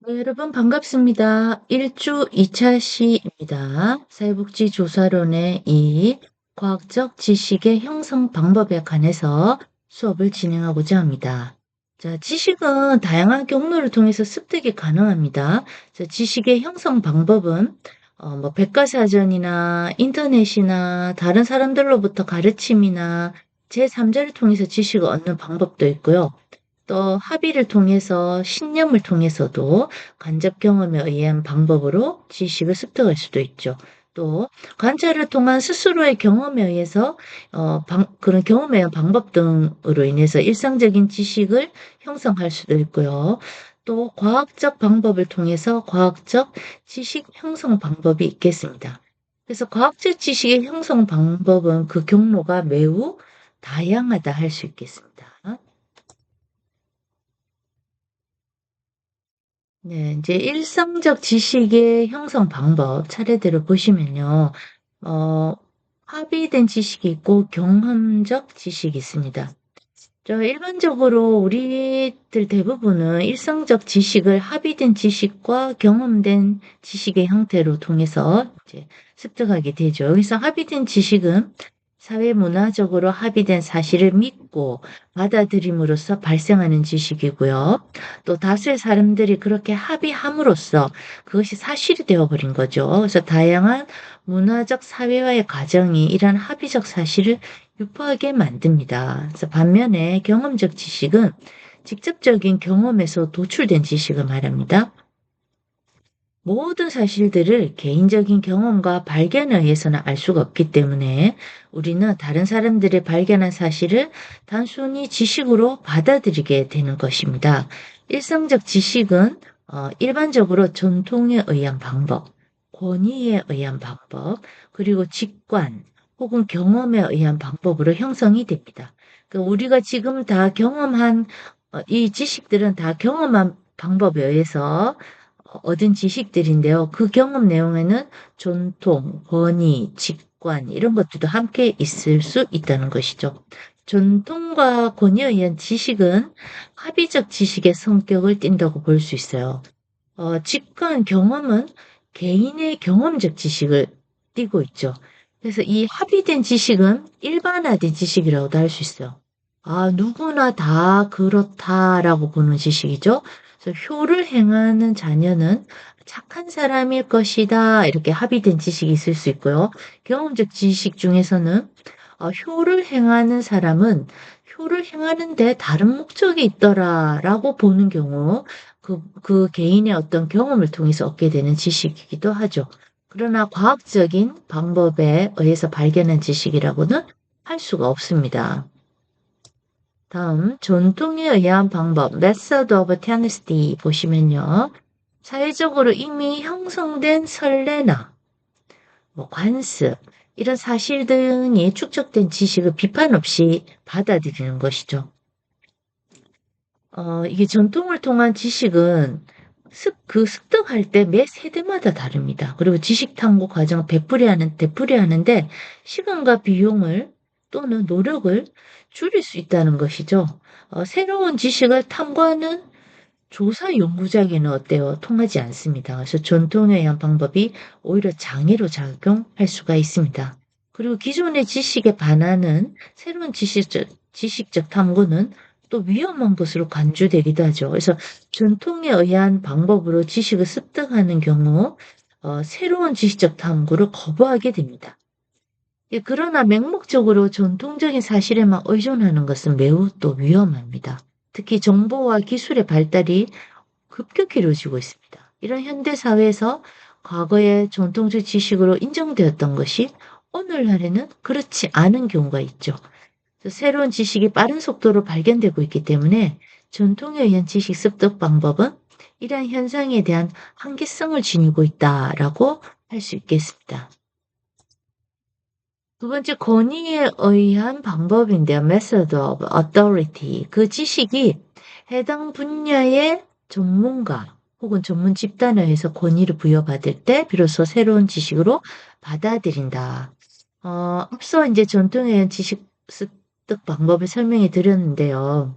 네, 여러분 반갑습니다. 1주 2차 시입니다. 사회복지조사론의 이 과학적 지식의 형성 방법에 관해서 수업을 진행하고자 합니다. 자, 지식은 다양한 경로를 통해서 습득이 가능합니다. 자, 지식의 형성 방법은 백과사전이나 인터넷이나 다른 사람들로부터 가르침이나 제3자를 통해서 지식을 얻는 방법도 있고요. 또 합의를 통해서 신념을 통해서도 간접 경험에 의한 방법으로 지식을 습득할 수도 있죠. 또 관찰을 통한 스스로의 경험에 의해서 그런 경험에 의한 방법 등으로 인해서 일상적인 지식을 형성할 수도 있고요. 또 과학적 방법을 통해서 과학적 지식 형성 방법이 있겠습니다. 그래서 과학적 지식의 형성 방법은 그 경로가 매우 다양하다 할 수 있겠습니다. 네. 이제 일상적 지식의 형성 방법 차례대로 보시면요. 어 합의된 지식이 있고 경험적 지식이 있습니다. 일반적으로 우리들 대부분은 일상적 지식을 합의된 지식과 경험된 지식의 형태로 통해서 이제 습득하게 되죠. 여기서 합의된 지식은 사회 문화적으로 합의된 사실을 믿고 받아들임으로써 발생하는 지식이고요. 또 다수의 사람들이 그렇게 합의함으로써 그것이 사실이 되어버린 거죠. 그래서 다양한 문화적 사회화의 과정이 이러한 합의적 사실을 유포하게 만듭니다. 그래서 반면에 경험적 지식은 직접적인 경험에서 도출된 지식을 말합니다. 모든 사실들을 개인적인 경험과 발견에 의해서는 알 수가 없기 때문에 우리는 다른 사람들이 발견한 사실을 단순히 지식으로 받아들이게 되는 것입니다. 일상적 지식은 일반적으로 전통에 의한 방법, 권위에 의한 방법, 그리고 직관 혹은 경험에 의한 방법으로 형성이 됩니다. 그러니까 우리가 지금 다 경험한 이 지식들은 다 경험한 방법에 의해서 얻은 지식들인데요. 그 경험 내용에는 전통, 권위, 직관 이런 것들도 함께 있을 수 있다는 것이죠. 전통과 권위에 의한 지식은 합의적 지식의 성격을 띈다고 볼 수 있어요. 직관, 경험은 개인의 경험적 지식을 띠고 있죠. 그래서 이 합의된 지식은 일반화된 지식이라고도 할 수 있어요. 아, 누구나 다 그렇다라고 보는 지식이죠. 그래서 효를 행하는 자녀는 착한 사람일 것이다. 이렇게 합의된 지식이 있을 수 있고요. 경험적 지식 중에서는 효를 행하는 사람은 효를 행하는데 다른 목적이 있더라라고 보는 경우 그 개인의 어떤 경험을 통해서 얻게 되는 지식이기도 하죠. 그러나 과학적인 방법에 의해서 발견한 지식이라고는 할 수가 없습니다. 다음 전통에 의한 방법 Method of Honesty 보시면요. 사회적으로 이미 형성된 선례나 관습 이런 사실 등이 축적된 지식을 비판 없이 받아들이는 것이죠. 이게 전통을 통한 지식은 습득할 때 매 세대마다 다릅니다. 그리고 지식 탐구 과정을 되풀이하는데 시간과 비용을 또는 노력을 줄일 수 있다는 것이죠. 새로운 지식을 탐구하는 조사 연구자에게는 어때요? 통하지 않습니다. 그래서 전통에 의한 방법이 오히려 장애로 작용할 수가 있습니다. 그리고 기존의 지식에 반하는 새로운 지식적 탐구는 또 위험한 것으로 간주되기도 하죠. 그래서 전통에 의한 방법으로 지식을 습득하는 경우 새로운 지식적 탐구를 거부하게 됩니다. 예, 그러나 맹목적으로 전통적인 사실에만 의존하는 것은 매우 또 위험합니다. 특히 정보와 기술의 발달이 급격히 이루어지고 있습니다. 이런 현대 사회에서 과거의 전통적 지식으로 인정되었던 것이 오늘날에는 그렇지 않은 경우가 있죠. 새로운 지식이 빠른 속도로 발견되고 있기 때문에 전통에 의한 지식 습득 방법은 이러한 현상에 대한 한계성을 지니고 있다라고 할 수 있겠습니다. 두 번째 권위에 의한 방법인데요. Method of Authority. 그 지식이 해당 분야의 전문가 혹은 전문 집단에 의해서 권위를 부여받을 때 비로소 새로운 지식으로 받아들인다. 앞서 이제 전통에 의한 지식 습득 방법을 설명해 드렸는데요.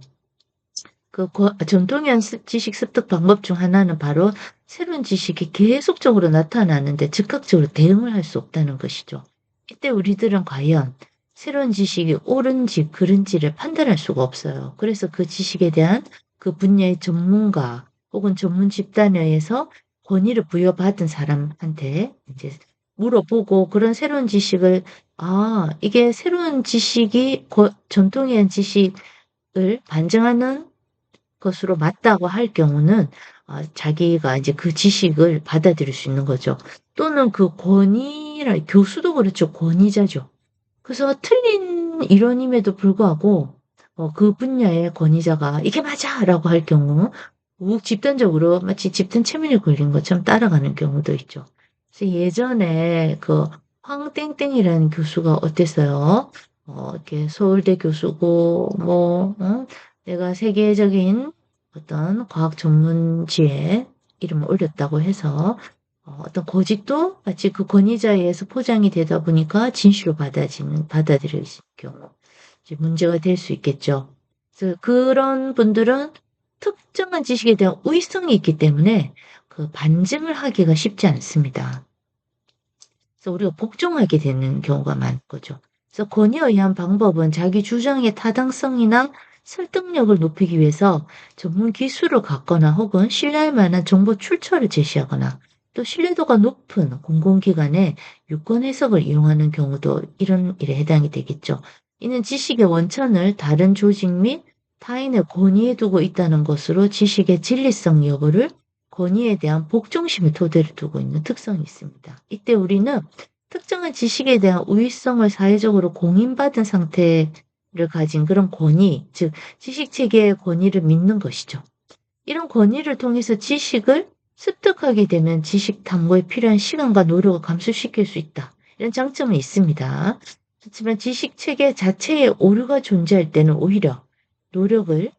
전통의 지식 습득 방법 중 하나는 바로 새로운 지식이 계속적으로 나타나는데 즉각적으로 대응을 할 수 없다는 것이죠. 이때 우리들은 과연 새로운 지식이 옳은지 그른지를 판단할 수가 없어요. 그래서 그 지식에 대한 그 분야의 전문가 혹은 전문 집단에 의해서 권위를 부여받은 사람한테 이제 물어보고 그런 새로운 지식을 이게 새로운 지식이 전통의 지식을 반증하는 것으로 맞다고 할 경우는 자기가 이제 그 지식을 받아들일 수 있는 거죠. 또는 그 권위라 교수도 그렇죠. 권위자죠. 그래서 틀린 이론임에도 불구하고 그 분야의 권위자가 "이게 맞아!"라고 할 경우 집단적으로 마치 집단 체면에 걸린 것처럼 따라가는 경우도 있죠. 그래서 예전에 그 황땡땡이라는 교수가 어땠어요? 이렇게 서울대 교수고 내가 세계적인 어떤 과학 전문지에 이름을 올렸다고 해서 어떤 고집도 마치 그 권위자에 의해서 포장이 되다 보니까 진실로 받아들일 경우 이제 문제가 될 수 있겠죠. 그래서 그런 분들은 특정한 지식에 대한 우위성이 있기 때문에 그 반증을 하기가 쉽지 않습니다. 그래서 우리가 복종하게 되는 경우가 많은 거죠. 그래서 권위에 의한 방법은 자기 주장의 타당성이나 설득력을 높이기 위해서 전문 기술을 갖거나 혹은 신뢰할 만한 정보 출처를 제시하거나 또 신뢰도가 높은 공공기관의 유권 해석을 이용하는 경우도 이런 일에 해당이 되겠죠. 이는 지식의 원천을 다른 조직 및 타인의 권위에 두고 있다는 것으로 지식의 진리성 여부를 권위에 대한 복종심을 토대로 두고 있는 특성이 있습니다. 이때 우리는 특정한 지식에 대한 우위성을 사회적으로 공인받은 상태를 가진 그런 권위, 즉 지식체계의 권위를 믿는 것이죠. 이런 권위를 통해서 지식을 습득하게 되면 지식 탐구에 필요한 시간과 노력을 감소시킬 수 있다. 이런 장점은 있습니다. 그렇지만 지식체계 자체에 오류가 존재할 때는 오히려 노력을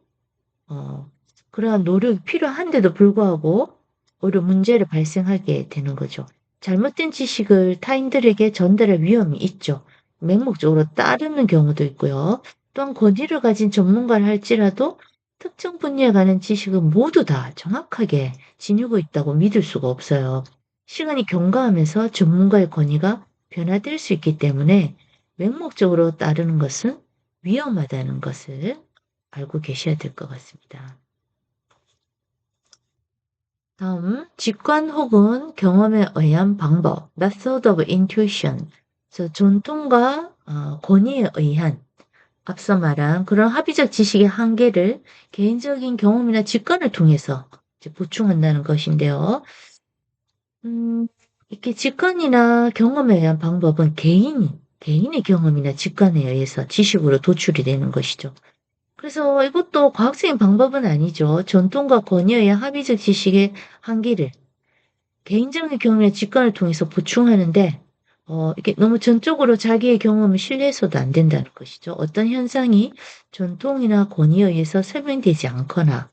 그러한 노력이 필요한데도 불구하고 오히려 문제를 발생하게 되는 거죠. 잘못된 지식을 타인들에게 전달할 위험이 있죠. 맹목적으로 따르는 경우도 있고요. 또한 권위를 가진 전문가를 할지라도 특정 분야에 관한 지식은 모두 다 정확하게 지니고 있다고 믿을 수가 없어요. 시간이 경과하면서 전문가의 권위가 변화될 수 있기 때문에 맹목적으로 따르는 것은 위험하다는 것을 알고 계셔야 될 것 같습니다. 다음, 직관 혹은 경험에 의한 방법, method of intuition. 그래서 전통과 권위에 의한 앞서 말한 그런 합의적 지식의 한계를 개인적인 경험이나 직관을 통해서 이제 보충한다는 것인데요. 이렇게 직관이나 경험에 의한 방법은 개인의 경험이나 직관에 의해서 지식으로 도출이 되는 것이죠. 그래서 이것도 과학적인 방법은 아니죠. 전통과 권위에 의한 합의적 지식의 한계를 개인적인 경험이나 직관을 통해서 보충하는데 이게 너무 전적으로 자기의 경험을 신뢰해서도 안 된다는 것이죠. 어떤 현상이 전통이나 권위에 의해서 설명되지 않거나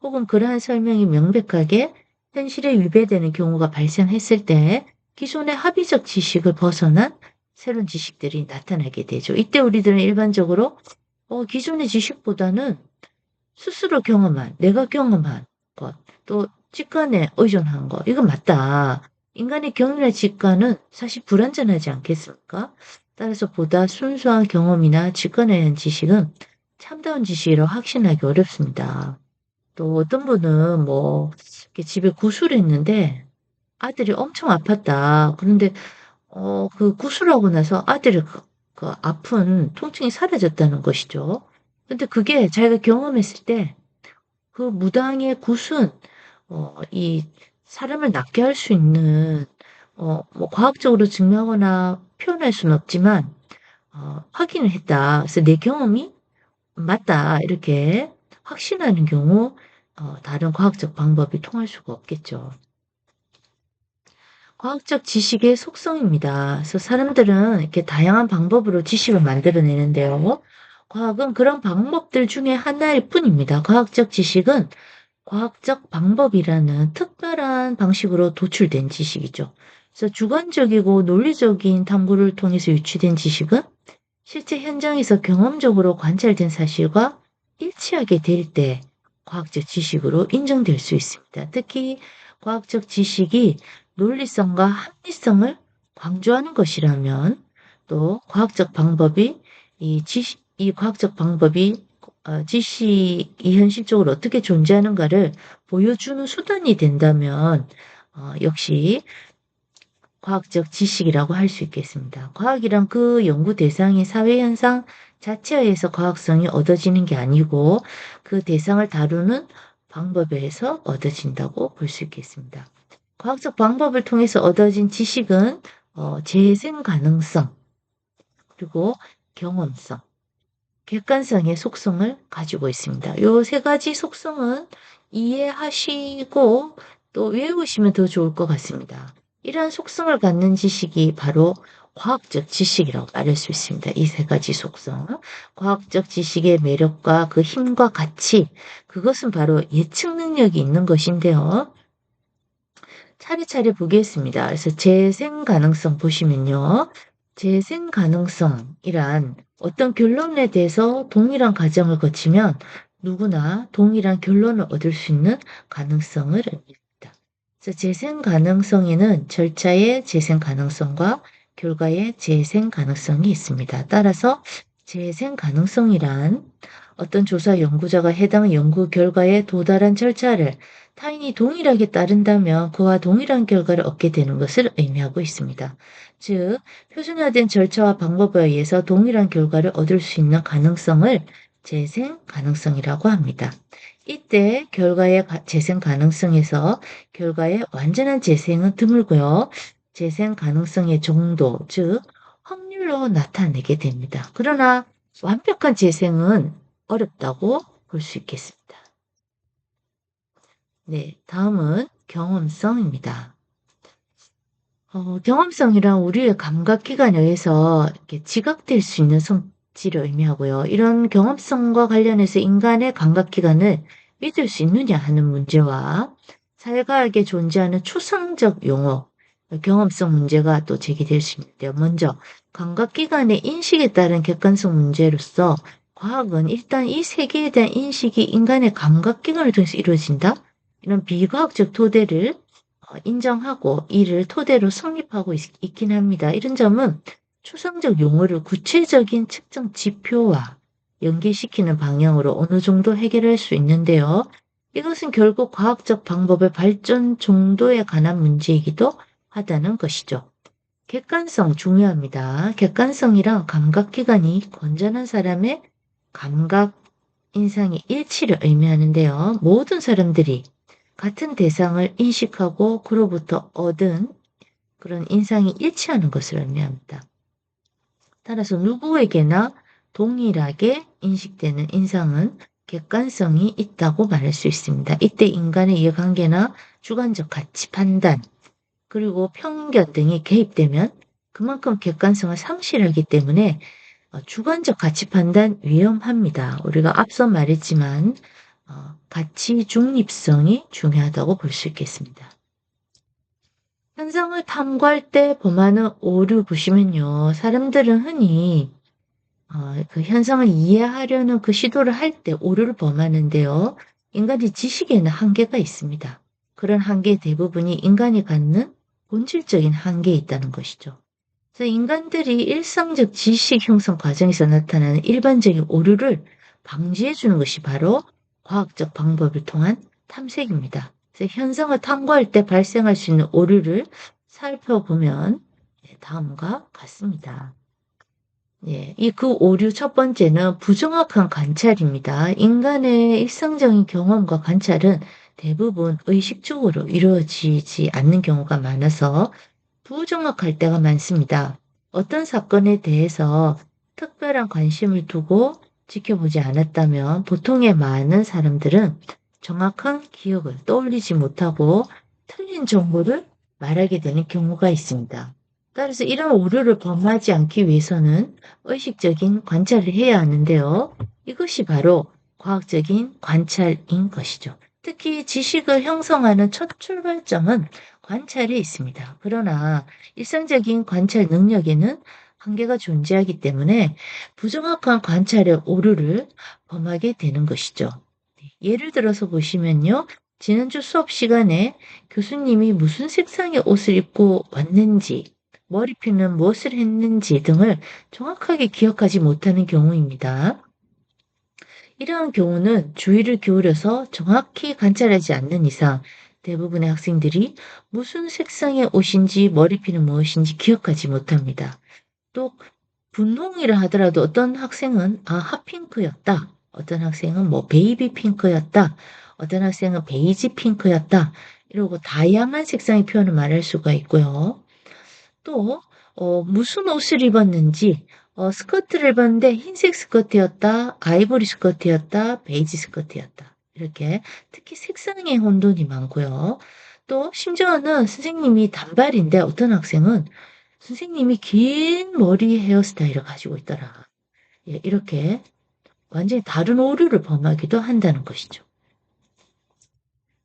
혹은 그러한 설명이 명백하게 현실에 위배되는 경우가 발생했을 때 기존의 합의적 지식을 벗어난 새로운 지식들이 나타나게 되죠. 이때 우리들은 일반적으로 기존의 지식보다는 스스로 경험한, 내가 경험한 것, 또 직관에 의존한 것, 이건 맞다. 인간의 경험이나 직관은 사실 불완전하지 않겠습니까? 따라서 보다 순수한 경험이나 직관에 의한 지식은 참다운 지식이라고 확신하기 어렵습니다. 또 어떤 분은 이렇게 집에 구술을 했는데 아들이 엄청 아팠다. 그런데 그 구술하고 나서 아들의 그 아픈 통증이 사라졌다는 것이죠. 근데 그게 자기가 경험했을 때 그 무당의 굿은 이 사람을 낫게 할 수 있는 과학적으로 증명하거나 표현할 수는 없지만 확인을 했다. 그래서 내 경험이 맞다. 이렇게 확신하는 경우 다른 과학적 방법이 통할 수가 없겠죠. 과학적 지식의 속성입니다. 그래서 사람들은 이렇게 다양한 방법으로 지식을 만들어내는데요. 과학은 그런 방법들 중에 하나일 뿐입니다. 과학적 지식은 과학적 방법이라는 특별한 방식으로 도출된 지식이죠. 그래서 주관적이고 논리적인 탐구를 통해서 유치된 지식은 실제 현장에서 경험적으로 관찰된 사실과 일치하게 될 때 과학적 지식으로 인정될 수 있습니다. 특히 과학적 지식이 논리성과 합리성을 강조하는 것이라면 또 과학적 방법이 이 과학적 방법이 지식이 현실적으로 어떻게 존재하는가를 보여주는 수단이 된다면 역시 과학적 지식이라고 할 수 있겠습니다. 과학이란 그 연구 대상의 사회현상 자체에 의해서 과학성이 얻어지는 게 아니고 그 대상을 다루는 방법에서 얻어진다고 볼 수 있겠습니다. 과학적 방법을 통해서 얻어진 지식은 재생 가능성, 그리고 경험성, 객관성의 속성을 가지고 있습니다. 이 세 가지 속성은 이해하시고 또 외우시면 더 좋을 것 같습니다. 이러한 속성을 갖는 지식이 바로 과학적 지식이라고 말할 수 있습니다. 이 세 가지 속성. 과학적 지식의 매력과 그 힘과 가치, 그것은 바로 예측 능력이 있는 것인데요. 차례차례 보겠습니다. 그래서 재생 가능성 보시면요. 재생 가능성이란 어떤 결론에 대해서 동일한 과정을 거치면 누구나 동일한 결론을 얻을 수 있는 가능성을 의미합니다. 그래서 재생 가능성에는 절차의 재생 가능성과 결과의 재생 가능성이 있습니다. 따라서 재생 가능성이란 어떤 조사 연구자가 해당 연구 결과에 도달한 절차를 타인이 동일하게 따른다면 그와 동일한 결과를 얻게 되는 것을 의미하고 있습니다. 즉, 표준화된 절차와 방법에 의해서 동일한 결과를 얻을 수 있는 가능성을 재생 가능성이라고 합니다. 이때 결과의 재생 가능성에서 결과의 완전한 재생은 드물고요. 재생 가능성의 정도, 즉 확률로 나타내게 됩니다. 그러나 완벽한 재생은 어렵다고 볼 수 있겠습니다. 네, 다음은 경험성입니다. 경험성이란 우리의 감각기관에 의해서 이렇게 지각될 수 있는 성질을 의미하고요. 이런 경험성과 관련해서 인간의 감각기관을 믿을 수 있느냐 하는 문제와 사회과학에 존재하는 추상적 용어, 경험성 문제가 또 제기될 수 있는데요. 먼저 감각기관의 인식에 따른 객관성 문제로서 과학은 일단 이 세계에 대한 인식이 인간의 감각기관을 통해서 이루어진다? 이런 비과학적 토대를 인정하고 이를 토대로 성립하고 있긴 합니다. 이런 점은 추상적 용어를 구체적인 측정 지표와 연계시키는 방향으로 어느 정도 해결할 수 있는데요. 이것은 결국 과학적 방법의 발전 정도에 관한 문제이기도 하다는 것이죠. 객관성 중요합니다. 객관성이란 감각기관이 건전한 사람의 감각, 인상의 일치를 의미하는데요. 모든 사람들이 같은 대상을 인식하고 그로부터 얻은 그런 인상이 일치하는 것을 의미합니다. 따라서 누구에게나 동일하게 인식되는 인상은 객관성이 있다고 말할 수 있습니다. 이때 인간의 이해관계나 주관적 가치 판단, 그리고 편견 등이 개입되면 그만큼 객관성을 상실하기 때문에 주관적 가치 판단 위험합니다. 우리가 앞서 말했지만 가치 중립성이 중요하다고 볼 수 있겠습니다. 현상을 탐구할 때 범하는 오류 보시면요. 사람들은 흔히 그 현상을 이해하려는 그 시도를 할 때 오류를 범하는데요. 인간의 지식에는 한계가 있습니다. 그런 한계 대부분이 인간이 갖는 본질적인 한계에 있다는 것이죠. 그래서 인간들이 일상적 지식 형성 과정에서 나타나는 일반적인 오류를 방지해 주는 것이 바로 과학적 방법을 통한 탐색입니다. 그래서 현상을 탐구할 때 발생할 수 있는 오류를 살펴보면 다음과 같습니다. 그 오류 첫 번째는 부정확한 관찰입니다. 인간의 일상적인 경험과 관찰은 대부분 의식적으로 이루어지지 않는 경우가 많아서 부정확할 때가 많습니다. 어떤 사건에 대해서 특별한 관심을 두고 지켜보지 않았다면 보통의 많은 사람들은 정확한 기억을 떠올리지 못하고 틀린 정보를 말하게 되는 경우가 있습니다. 따라서 이런 오류를 범하지 않기 위해서는 의식적인 관찰을 해야 하는데요. 이것이 바로 과학적인 관찰인 것이죠. 특히 지식을 형성하는 첫 출발점은 관찰에 있습니다. 그러나 일상적인 관찰 능력에는 한계가 존재하기 때문에 부정확한 관찰의 오류를 범하게 되는 것이죠. 예를 들어서 보시면요. 지난주 수업 시간에 교수님이 무슨 색상의 옷을 입고 왔는지, 머리핀은 무엇을 했는지 등을 정확하게 기억하지 못하는 경우입니다. 이러한 경우는 주의를 기울여서 정확히 관찰하지 않는 이상 대부분의 학생들이 무슨 색상의 옷인지 머리핀은 무엇인지 기억하지 못합니다. 또 분홍이라 하더라도 어떤 학생은 핫핑크였다. 어떤 학생은 뭐 베이비 핑크였다. 어떤 학생은 베이지 핑크였다. 이러고 다양한 색상의 표현을 말할 수가 있고요. 또 무슨 옷을 입었는지 스커트를 입었는데 흰색 스커트였다. 아이보리 스커트였다. 베이지 스커트였다. 이렇게 특히 색상의 혼돈이 많고요. 또 심지어는 선생님이 단발인데 어떤 학생은 선생님이 긴 머리 헤어스타일을 가지고 있더라. 예, 이렇게 완전히 다른 오류를 범하기도 한다는 것이죠.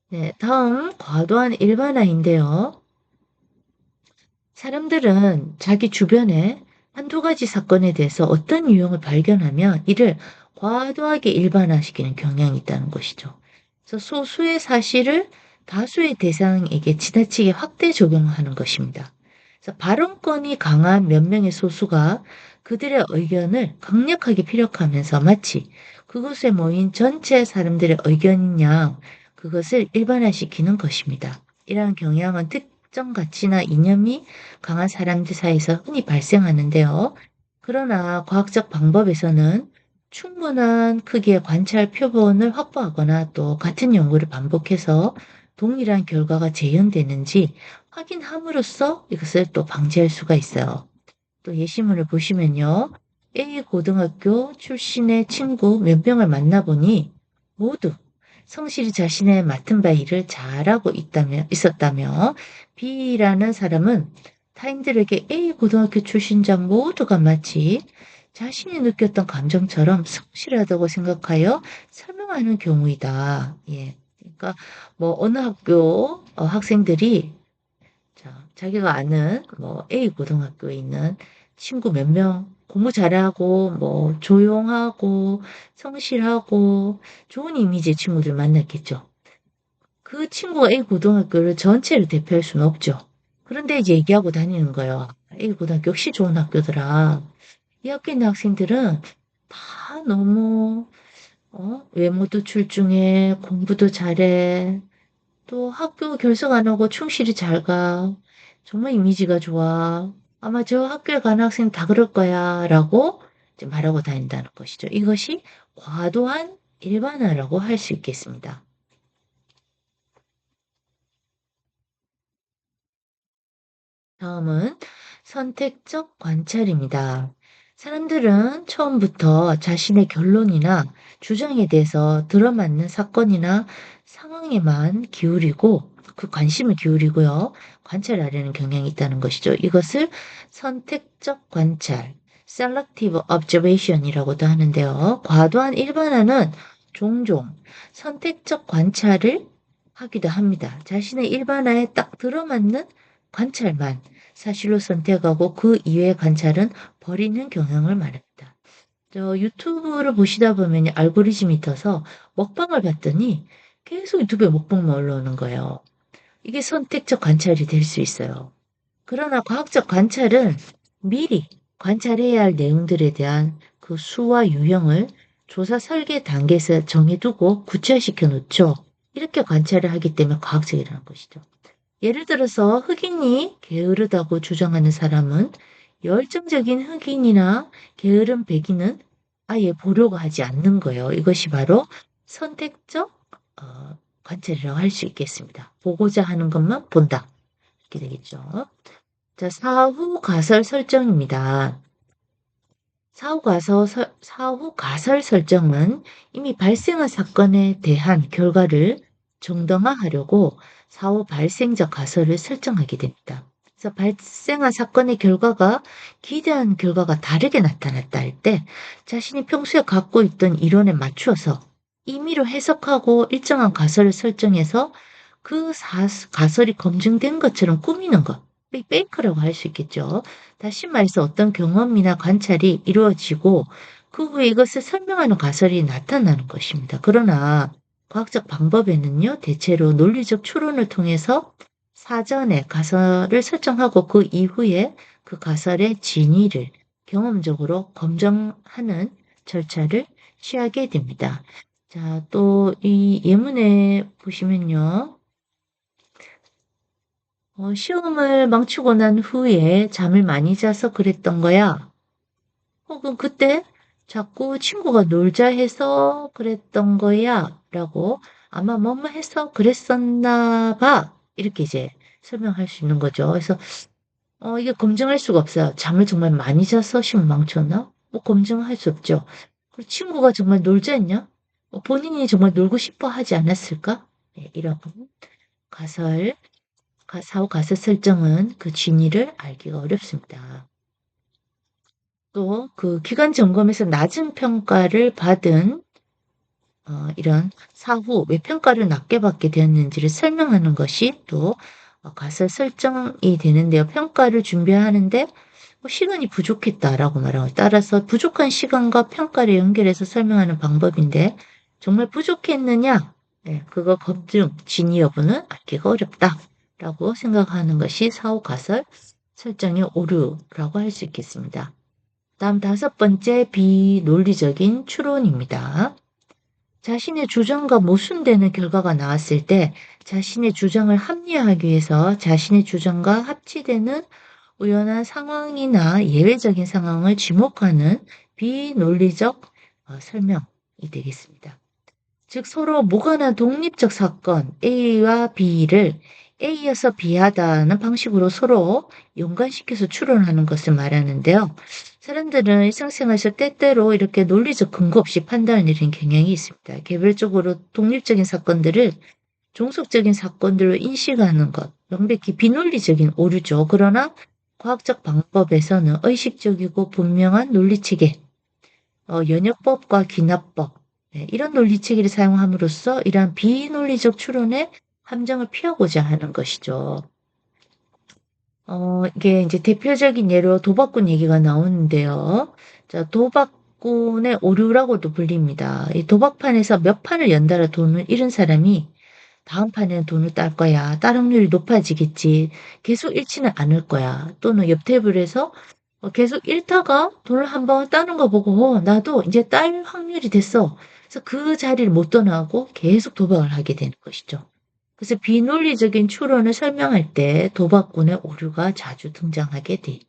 네, 다음 과도한 일반화인데요. 사람들은 자기 주변에 한두 가지 사건에 대해서 어떤 유형을 발견하면 이를 과도하게 일반화시키는 경향이 있다는 것이죠. 그래서 소수의 사실을 다수의 대상에게 지나치게 확대 적용하는 것입니다. 그래서 발언권이 강한 몇 명의 소수가 그들의 의견을 강력하게 피력하면서 마치 그곳에 모인 전체 사람들의 의견인 양 그것을 일반화시키는 것입니다. 이러한 경향은 특정 가치나 이념이 강한 사람들 사이에서 흔히 발생하는데요. 그러나 과학적 방법에서는 충분한 크기의 관찰 표본을 확보하거나 또 같은 연구를 반복해서 동일한 결과가 재현되는지 확인함으로써 이것을 또 방지할 수가 있어요. 또 예시문을 보시면요. A 고등학교 출신의 친구 몇 명을 만나보니 모두 성실히 자신의 맡은 바 일을 잘하고 있었다며 B라는 사람은 타인들에게 A 고등학교 출신자 모두가 마치 자신이 느꼈던 감정처럼 성실하다고 생각하여 설명하는 경우이다. 예. 그러니까 뭐 어느 학교 학생들이 자기가 아는 뭐 A 고등학교에 있는 친구 몇 명 공부 잘하고 뭐 조용하고 성실하고 좋은 이미지의 친구들 만났겠죠. 그 친구가 A 고등학교를 전체를 대표할 수는 없죠. 그런데 이제 얘기하고 다니는 거예요. A 고등학교 역시 좋은 학교더라. 이 학교에 있는 학생들은 다 너무 외모도 출중해, 공부도 잘해, 또 학교 결석 안 하고 충실히 잘 가. 정말 이미지가 좋아. 아마 저 학교에 가는 학생 다 그럴 거야. 라고 이제 말하고 다닌다는 것이죠. 이것이 과도한 일반화라고 할 수 있겠습니다. 다음은 선택적 관찰입니다. 사람들은 처음부터 자신의 결론이나 주장에 대해서 들어맞는 사건이나 상황에만 기울이고 그 관심을 기울이고요. 관찰하려는 경향이 있다는 것이죠. 이것을 선택적 관찰, selective observation이라고도 하는데요. 과도한 일반화는 종종 선택적 관찰을 하기도 합니다. 자신의 일반화에 딱 들어맞는 관찰만 사실로 선택하고 그 이외의 관찰은 버리는 경향을 말합니다. 유튜브를 보시다 보면 알고리즘이 떠서 먹방을 봤더니 계속 유튜브에 먹방만 올라오는 거예요. 이게 선택적 관찰이 될 수 있어요. 그러나 과학적 관찰은 미리 관찰해야 할 내용들에 대한 그 수와 유형을 조사 설계 단계에서 정해두고 구체화시켜 놓죠. 이렇게 관찰을 하기 때문에 과학적이라는 것이죠. 예를 들어서 흑인이 게으르다고 주장하는 사람은 열정적인 흑인이나 게으른 백인은 아예 보려고 하지 않는 거예요. 이것이 바로 선택적 관찰이라고 할 수 있겠습니다. 보고자 하는 것만 본다. 이렇게 되겠죠. 자, 사후 가설 설정입니다. 사후 가설 설정은 이미 발생한 사건에 대한 결과를 정당화하려고 사후 발생적 가설을 설정하게 됩니다. 그래서 발생한 사건의 결과가 기대한 결과가 다르게 나타났다 할 때 자신이 평소에 갖고 있던 이론에 맞추어서 임의로 해석하고 일정한 가설을 설정해서 그 가설이 검증된 것처럼 꾸미는 것. 페이크라고 할 수 있겠죠. 다시 말해서 어떤 경험이나 관찰이 이루어지고 그 후에 이것을 설명하는 가설이 나타나는 것입니다. 그러나 과학적 방법에는요, 대체로 논리적 추론을 통해서 사전에 가설을 설정하고 그 이후에 그 가설의 진위를 경험적으로 검증하는 절차를 취하게 됩니다. 자, 또 이 예문에 보시면요. 시험을 망치고 난 후에 잠을 많이 자서 그랬던 거야. 혹은 그때 자꾸 친구가 놀자 해서 그랬던 거야. 라고 아마 뭐뭐 해서 그랬었나 봐. 이렇게 이제 설명할 수 있는 거죠. 그래서 이게 검증할 수가 없어요. 잠을 정말 많이 자서 시험 망쳤나? 뭐 검증할 수 없죠. 그리고 친구가 정말 놀자 했냐? 본인이 정말 놀고 싶어 하지 않았을까? 네, 이런 가설, 사후 가설 설정은 그 진위를 알기가 어렵습니다. 또 그 기관 점검에서 낮은 평가를 받은 이런 사후 왜 평가를 낮게 받게 되었는지를 설명하는 것이 또 가설 설정이 되는데요. 평가를 준비하는데 시간이 부족했다라고 말하고 따라서 부족한 시간과 평가를 연결해서 설명하는 방법인데 정말 부족했느냐? 네, 그거 검증, 진위 여부는 알기가 어렵다라고 생각하는 것이 사후 가설 설정의 오류라고 할 수 있겠습니다. 다음 다섯 번째 비논리적인 추론입니다. 자신의 주장과 모순되는 결과가 나왔을 때 자신의 주장을 합리화하기 위해서 자신의 주장과 합치되는 우연한 상황이나 예외적인 상황을 지목하는 비논리적 설명이 되겠습니다. 즉 서로 무관한 독립적 사건 A와 B를 A여서 B하다는 방식으로 서로 연관시켜서 추론하는 것을 말하는데요. 사람들은 일상생활에서 때때로 이렇게 논리적 근거 없이 판단을 내리는 경향이 있습니다. 개별적으로 독립적인 사건들을 종속적인 사건들로 인식하는 것, 명백히 비논리적인 오류죠. 그러나 과학적 방법에서는 의식적이고 분명한 논리체계, 연역법과 귀납법, 네, 이런 논리체계를 사용함으로써 이러한 비논리적 추론의 함정을 피하고자 하는 것이죠. 이게 이제 대표적인 예로 도박꾼 얘기가 나오는데요. 자, 도박꾼의 오류라고도 불립니다. 이 도박판에서 몇 판을 연달아 돈을 잃은 사람이 다음 판에는 돈을 딸 거야. 딸 확률이 높아지겠지. 계속 잃지는 않을 거야. 또는 옆 테이블에서 계속 잃다가 돈을 한 번 따는 거 보고 나도 이제 딸 확률이 됐어. 그래서 그 자리를 못 떠나고 계속 도박을 하게 되는 것이죠. 그래서 비논리적인 추론을 설명할 때 도박꾼의 오류가 자주 등장하게 돼.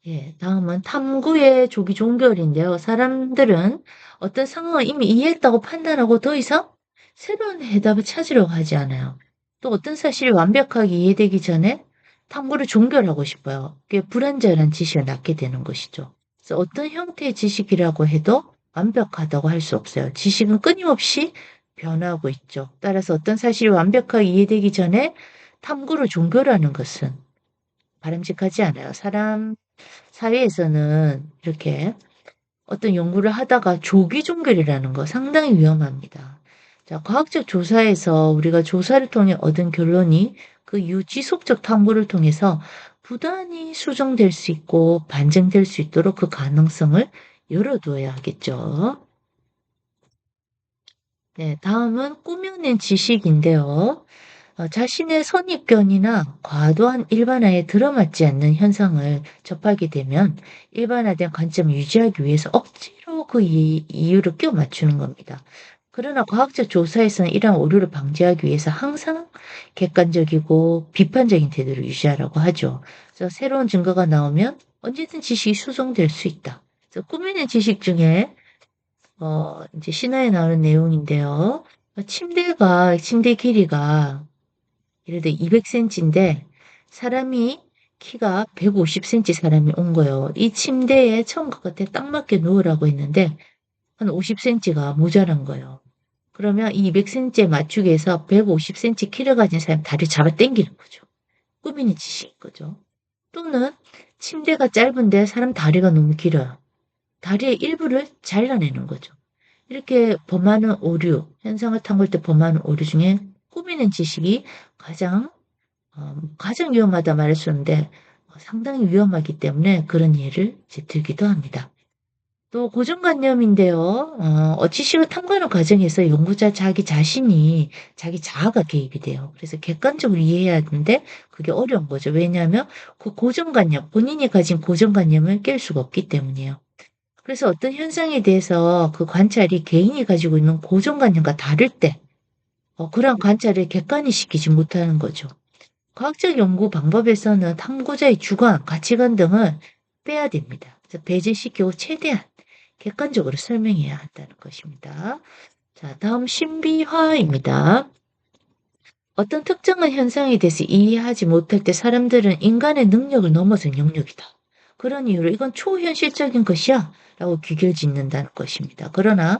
예, 다음은 탐구의 조기 종결인데요. 사람들은 어떤 상황을 이미 이해했다고 판단하고 더 이상 새로운 해답을 찾으려고 하지 않아요. 또 어떤 사실이 완벽하게 이해되기 전에 탐구를 종결하고 싶어요. 그게 불완전한 지식을 낳게 되는 것이죠. 그래서 어떤 형태의 지식이라고 해도 완벽하다고 할 수 없어요. 지식은 끊임없이 변화하고 있죠. 따라서 어떤 사실이 완벽하게 이해되기 전에 탐구를 종결하는 것은 바람직하지 않아요. 사회에서는 이렇게 어떤 연구를 하다가 조기 종결이라는 거 상당히 위험합니다. 자, 과학적 조사에서 우리가 조사를 통해 얻은 결론이 그 이후 지속적 탐구를 통해서 부단히 수정될 수 있고 반증될 수 있도록 그 가능성을 열어두어야 하겠죠. 네, 다음은 꾸며낸 지식인데요. 자신의 선입견이나 과도한 일반화에 들어맞지 않는 현상을 접하게 되면 일반화된 관점을 유지하기 위해서 억지로 그 이유를 끼워 맞추는 겁니다. 그러나 과학적 조사에서는 이러한 오류를 방지하기 위해서 항상 객관적이고 비판적인 태도를 유지하라고 하죠. 그래서 새로운 증거가 나오면 언제든 지식이 수정될 수 있다. 그래서 꾸며낸 지식 중에 이제 신화에 나오는 내용인데요. 침대 길이가 예를 들어 200cm인데 사람이 키가 150cm 사람이 온 거예요. 이 침대에 처음 것 같아 딱 맞게 누우라고 했는데 한 50cm가 모자란 거예요. 그러면 이 200cm에 맞추기 위해서 150cm 키를 가진 사람 다리 잡아 당기는 거죠. 꾸미는 짓인 거죠. 또는 침대가 짧은데 사람 다리가 너무 길어요. 다리의 일부를 잘라내는 거죠. 이렇게 범하는 오류, 현상을 탐구할 때 범하는 오류 중에 꾸미는 지식이 가장 위험하다 말할 수 있는데 상당히 위험하기 때문에 그런 예를 이제 들기도 합니다. 또 고정관념인데요. 지식을 탐구하는 과정에서 연구자 자기 자신이 자기 자아가 개입이 돼요. 그래서 객관적으로 이해해야 하는데 그게 어려운 거죠. 왜냐하면 그 고정관념, 본인이 가진 고정관념을 깰 수가 없기 때문이에요. 그래서 어떤 현상에 대해서 그 관찰이 개인이 가지고 있는 고정관념과 다를 때 그러한 관찰을 객관화시키지 못하는 거죠. 과학적 연구 방법에서는 탐구자의 주관, 가치관 등을 빼야 됩니다. 그래서 배제시키고 최대한 객관적으로 설명해야 한다는 것입니다. 자, 다음 신비화입니다. 어떤 특정한 현상에 대해서 이해하지 못할 때 사람들은 인간의 능력을 넘어선 영역이다. 그런 이유로 이건 초현실적인 것이야 라고 귀결짓는다는 것입니다. 그러나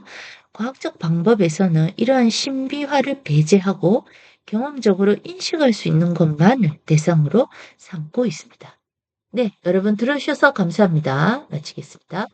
과학적 방법에서는 이러한 신비화를 배제하고 경험적으로 인식할 수 있는 것만을 대상으로 삼고 있습니다. 네, 여러분 들어주셔서 감사합니다. 마치겠습니다.